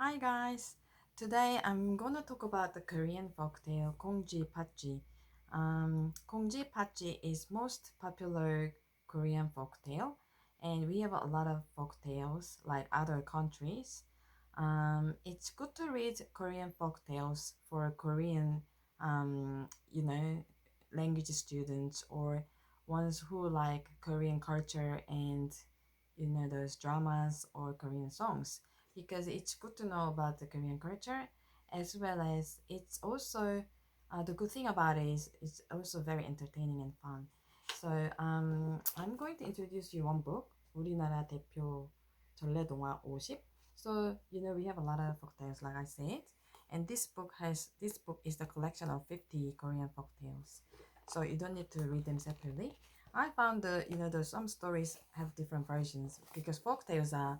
Hi guys! Today I'm gonna talk about the Korean folktale 콩쥐팥쥐. 콩쥐팥쥐 is most popular Korean folktale, and we have a lot of folktales like other countries. It's good to read Korean folktales for Korean, you know, language students or ones who like Korean culture and those dramas or Korean songs because it's good to know about the Korean culture as well as it's also the good thing about it is it's also very entertaining and fun. So I'm going to introduce you one book, 우리나라 대표 전래동화 50. So we have a lot of folktales like I said, and this book is the collection of 50 Korean folktales. So you don't need to read them separately. I found the some stories have different versions because folk tales are,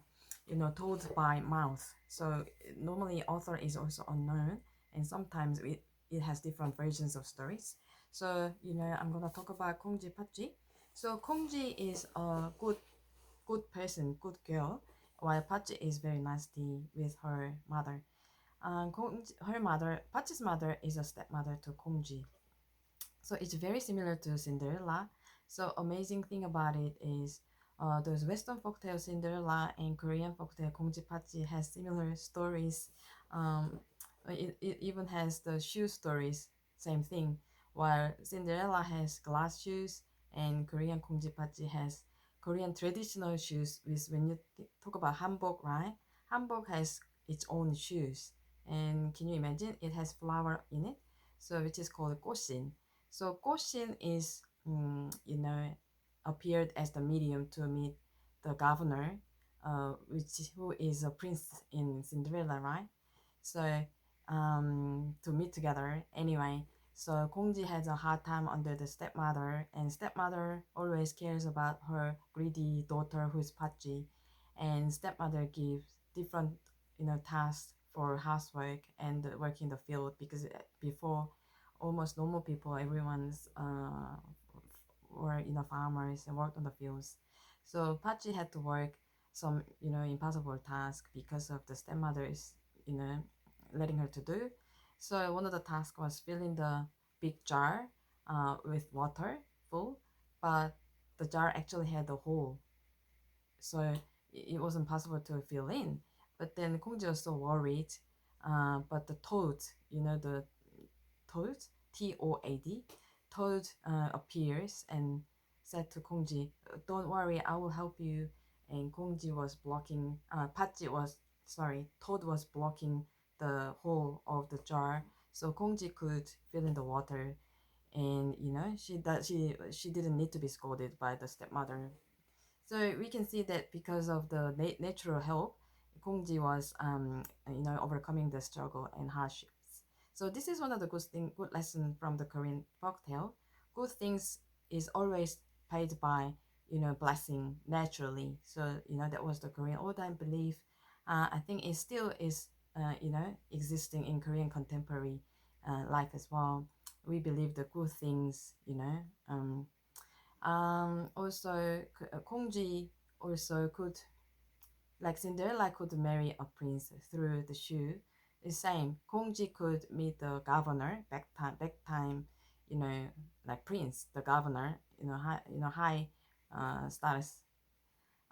told by mouth. So normally author is also unknown, and sometimes it has different versions of stories. So I'm gonna talk about 콩쥐팥쥐. So 콩쥐 is a good person, good girl, while Patchi is very nasty with her mother. Her mother, Patchi's mother, is a stepmother to Kongji. So it's very similar to Cinderella. So amazing thing about it is those Western folktale Cinderella and Korean folktale 콩쥐팥쥐 has similar stories. Um, it even has the shoe stories, same thing. While Cinderella has glass shoes and Korean 콩쥐팥쥐 has Korean traditional shoes. With when you talk about hanbok, right? Hanbok has its own shoes, and can you imagine? It has flower in it, so which is called kosin. So Koshin is, appeared as the medium to meet the governor, who is a prince in Cinderella, right? So to meet together anyway. So Kongji has a hard time under the stepmother, and stepmother always cares about her greedy daughter who's Pachi, and stepmother gives different tasks for housework and work in the field because before almost normal people everyone's were farmers and worked on the fields. So Pachi had to work some impossible task because of the stepmother's you know letting her to do. So one of the tasks was filling the big jar with water full, but the jar actually had a hole, so it wasn't possible to fill in. But then Kongji was so worried. But the toad, the toad, Toad, toad appears and said to Kongji, "Don't worry, I will help you." And Kongji was blocking. Patji was sorry. Toad was blocking the hole of the jar, so Kongji could fill in the water. And she didn't need to be scolded by the stepmother. So we can see that because of the natural help, Kongji was overcoming the struggle and hardships. So this is one of the good lesson from the Korean folktale. Good things is always paid by blessing naturally. So that was the Korean old time belief. I think it still is existing in Korean contemporary life as well. We believe the good things, also, Kongji also could, like Cinderella could marry a prince through the shoe. The same, Kongji could meet the governor back time, you know, like prince, the governor, high status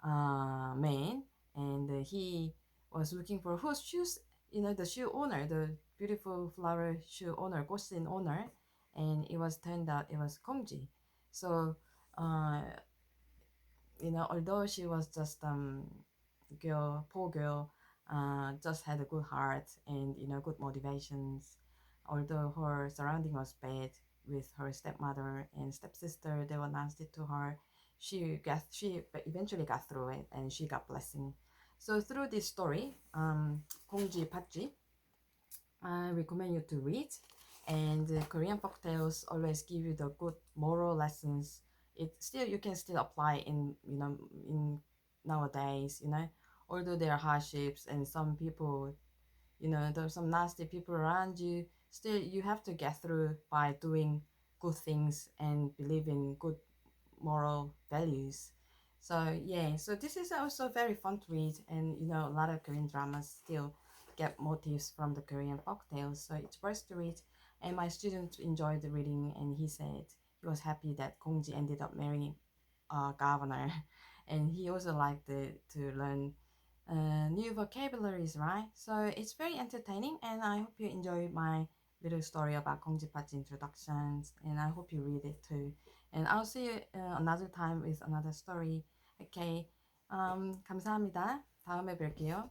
man, and he was looking for whose shoes, the shoe owner, the beautiful flower shoe owner, Gosin owner, and it was turned out it was Kongji. So uh, although she was just poor girl, just had a good heart and good motivations. Although her surrounding was bad with her stepmother and stepsister, they were nasty to her. She eventually got through it and she got blessing. So through this story, 콩쥐팥쥐, I recommend you to read. And Korean folktales always give you the good moral lessons. It still you can still apply in nowadays. Although there are hardships and some people, there's some nasty people around you. Still, you have to get through by doing good things and believe in good moral values. So yeah, so this is also very fun to read, and a lot of Korean dramas still get motifs from the Korean folktales. So it's worth to read. And my student enjoyed the reading, and he said he was happy that Kongji ended up marrying a governor. And he also liked to learn new vocabularies, right? So it's very entertaining, and I hope you enjoy my little story about 콩쥐팥쥐 introductions, and I hope you read it too. And I'll see you another time with another story. Okay, 감사합니다. 다음에 뵐게요.